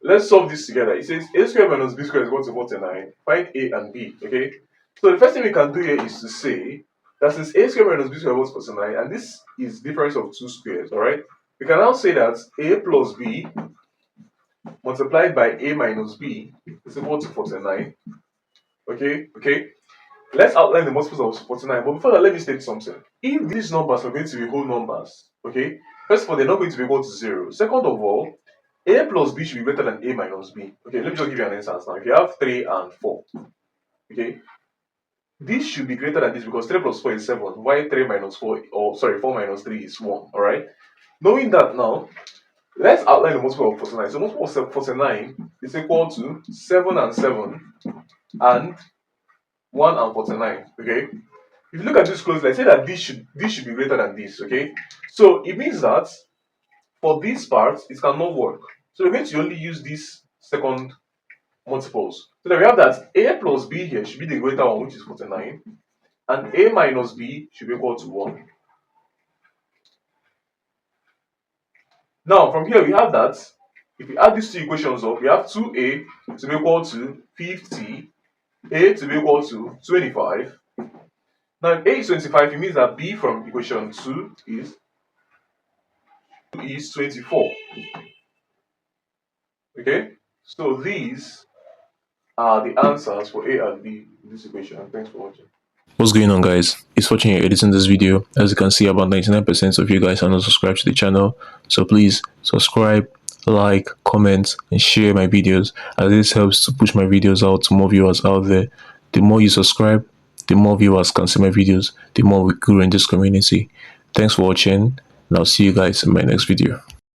let's solve this together. It says a squared minus b squared is equal to 49. Find a and b. Okay. So the first thing we can do here is to say that since a squared minus b squared is equal to 49, and this is difference of two squares, all right? We can now say that a plus b multiplied by a minus b is equal to 49. Okay. Let's outline the multiples of 49. But before that, let me state something. If these numbers are going to be whole numbers, okay, first of all, they're not going to be equal to 0. Second of all, a plus b should be greater than a minus b. Okay, let me just give you an instance now. If you have 3 and 4, okay, this should be greater than this because 3 plus 4 is 7. Why 3 minus 4, or sorry, 4 minus 3 is 1, alright? Knowing that now, let's outline the multiple of 49. So multiple of 49 is equal to 7 and 7 and 1 and 49. Okay. If you look at this closely, I say that this should be greater than this. Okay. So it means that for this part, it cannot work. So we're going to only use this second multiples. So that we have that a plus b here should be the greater one, which is 49, and a minus b should be equal to 1. Now, from here, we have that if we add these two equations up, we have 2a to be equal to 50, a to be equal to 25. Now, if a is 25, it means that b from equation 2 is 24. Okay, so these are the answers for a and b in this equation. Thanks for watching. What's going on, guys? It's Fortune here editing this video. As you can see, about 99% of you guys are not subscribed to the channel, so please subscribe, like, comment, and share my videos, as this helps to push my videos out to more viewers out there. The more you subscribe, the more viewers can see my videos, the more we grow in this community. Thanks for watching, and I'll see you guys in my next video.